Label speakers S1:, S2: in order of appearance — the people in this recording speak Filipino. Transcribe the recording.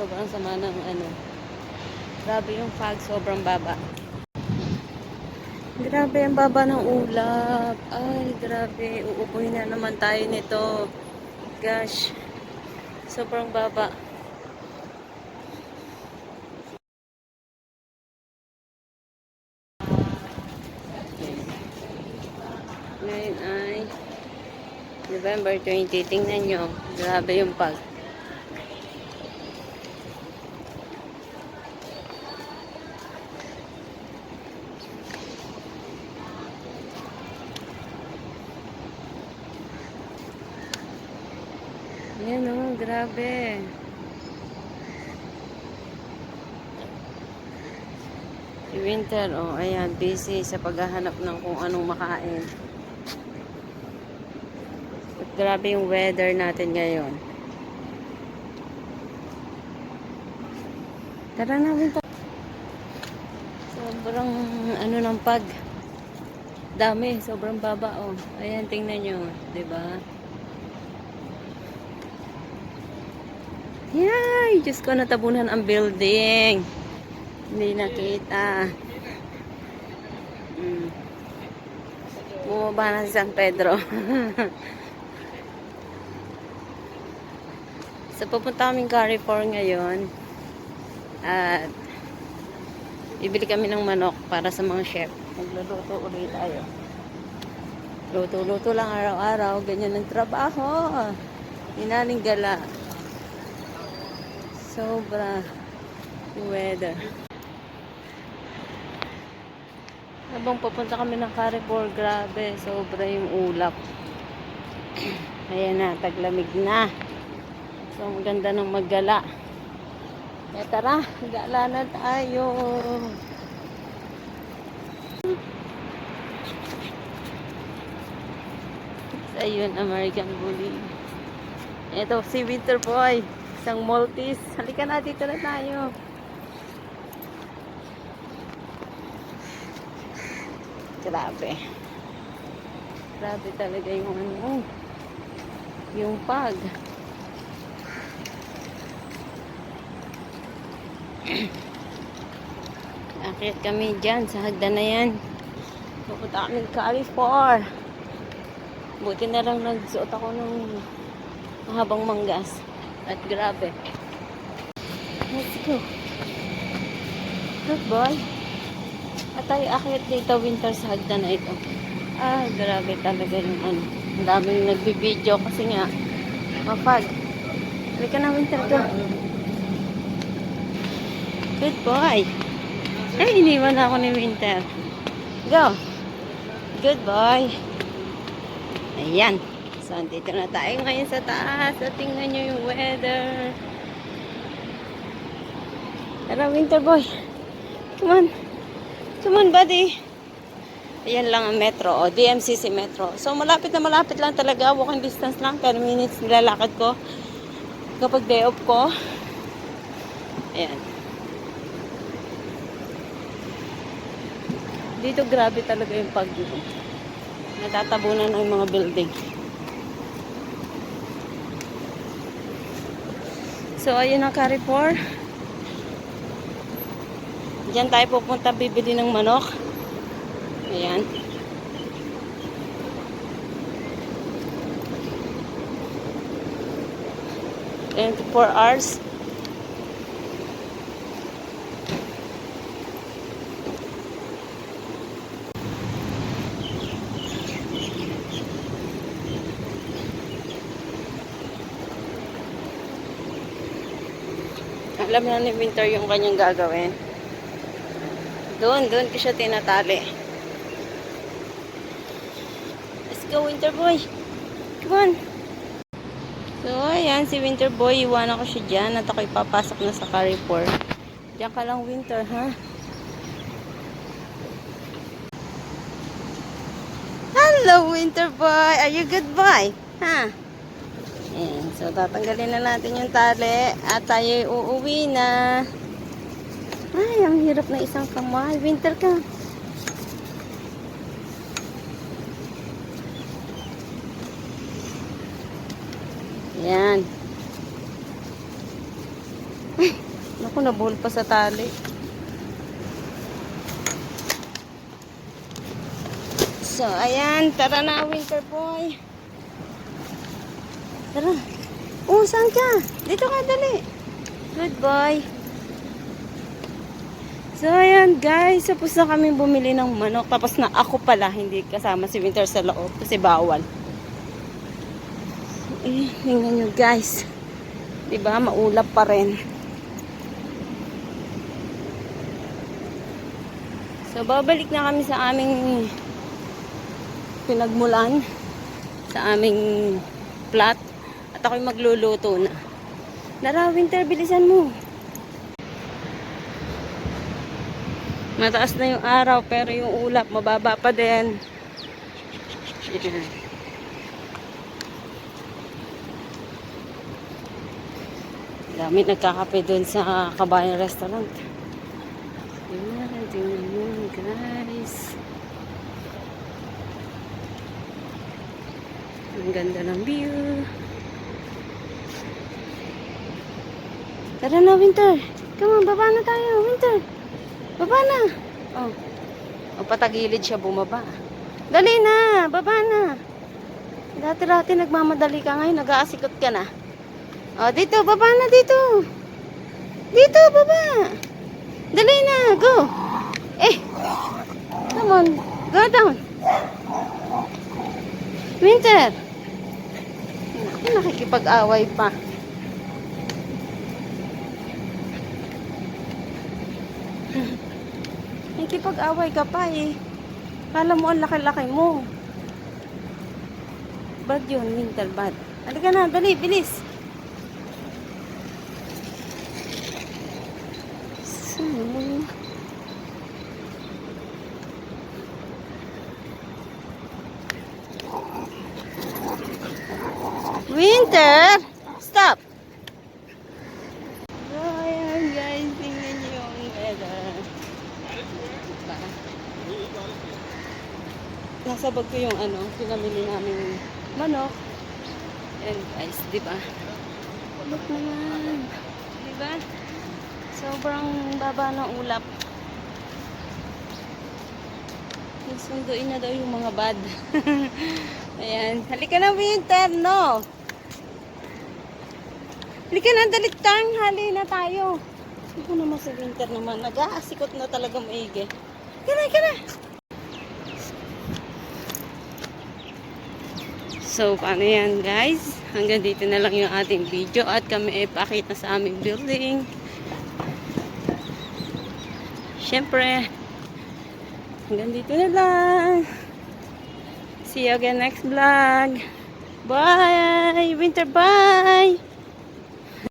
S1: sobrang sama ng ano. Grabe yung fog, sobrang baba. Grabe ang baba ng ulap. Ay, grabe. Uubuhin na naman tayo nito. Gosh. Sobrang baba. Ngayon ay November 20. Tingnan nyo. Grabe yung fog. Ayan o, grabe. Si Winter, oh, ayan, busy sa paghahanap ng kung anong makain. At grabe yung weather natin ngayon. Tara na, Winter. Sobrang, ano ng pag. Dami, sobrang baba, oh. Ayan, tingnan nyo, diba? Yay! Diyos ko, natabunan ang building. Hindi nakita. Bumaba na si San Pedro. So, pupunta kaming Carrefour ngayon. At bibili kami ng manok para sa mga chef. Magluluto ulit tayo. Luto-luto lang araw-araw. Ganyan ang trabaho. Hinaling gala. Sobra yung weather. Habang papunta kami ng Carrefour, grabe, sobra yung ulap. Ayan na, taglamig na. So, ang ganda ng maggala. Kaya tara, gala na tayo. So, ayun, American Bully. Ito, si Winter Boy. Isang Maltese. Halika na, dito na tayo. Grabe. Grabe talaga yung ano. Yung pag. Akyat kami dyan sa hagdan na yan. Pupunta kami ng Carrefour. Buti na lang nagsuot ako ng mahabang manggas. At grabe. Let's go. Good boy. At tayo akyat dito, Winter, sa hagdan na ito. Ah, grabe talaga yung ano. Ang daming nagbibideo kasi nga mapag. Halika na, Winter, go. Good boy. Ay, iniwan ako ni Winter. Go. Good boy. Ayan. So, dito na tayo ngayon sa taas. So, tingnan nyo yung weather. Tara, Winter boy. Come on. Come on, buddy. Ayan lang ang metro. O, DMCC Metro. So, malapit na malapit lang talaga. Walking distance lang. 10 minutes nilalakad ko. Kapag day off ko. Ayan. Dito grabe talaga yung pag-view. Natatabunan ng mga building. So, ayun ang Carrefour. Diyan tayo pupunta bibili ng manok. Ayan. And 4 hours. Alam na ni Winter yung kanyang gagawin. Doon ko siya tinatali. Let's go, Winter boy. Come on. So, ayan, si Winter boy. Iwanan ko siya dyan at ako'y papasok na sa Carrefour. Diyan ka lang, Winter, ha? Hello, Winter boy. Are you good boy? Ha? Ayan, so tatanggalin na natin yung tali at tayo uuwi na. Ay, ang hirap na isang kamay. Winter ka. Ayan. nabuhol pa sa tali. So, ayan. Tara na, Winter Boy. Tara. Oh, saan ka? Dito ka, dali. Good boy. So, ayan guys. Tapos na kami bumili ng manok. Tapos na ako pala. Hindi kasama si Winter sa loob. Kasi bawal. Eh, tingnan nyo guys. Diba? Maulap pa rin. So, babalik na kami sa aming pinagmulan. Sa aming plot. At ako'y magluluto na. Tara, Winter, bilisan mo. Mataas na yung araw, pero yung ulap, mababa pa din. Ayan. Dami nagkakape doon sa Kabayan Restaurant. Ayan, tingnan mo, guys. Ang ganda ng view. Tara na, Winter. Come on, baba na tayo, Winter. Baba na. Oh. O, patagilid siya bumaba. Dali na, baba na. Dati-dati nagmamadali ka ngayon, nag-aasikot ka na. O, dito, baba na dito. Dito, baba. Dali na, go. Eh, come on, go down. Winter. Nakikipag-away pa. Nakikipag-away ka pa eh. Kala mo ang laki-laki mo. Bad yun, Winter, bad. Halika na, dali, bilis. So, Winter, stop. Ayan guys, tingnan niyo yung weather. Diba? Nasabag ko yung pinamili namin manok. And guys, diba? Look naman. Diba? Sobrang baba ng ulap. Sunduin na daw yung mga bad. Ayan. Halika na, Winter, no? Halika na, dalit tang. Hali na tayo. Ito naman si Winter naman. Nag-aasikot na talaga maigi. Halika na. So, paano yan, guys? Hanggang dito na lang yung ating video. At kami ipakita sa aming building. Siyempre, hanggang dito na lang. See you again next vlog. Bye! Winter, bye!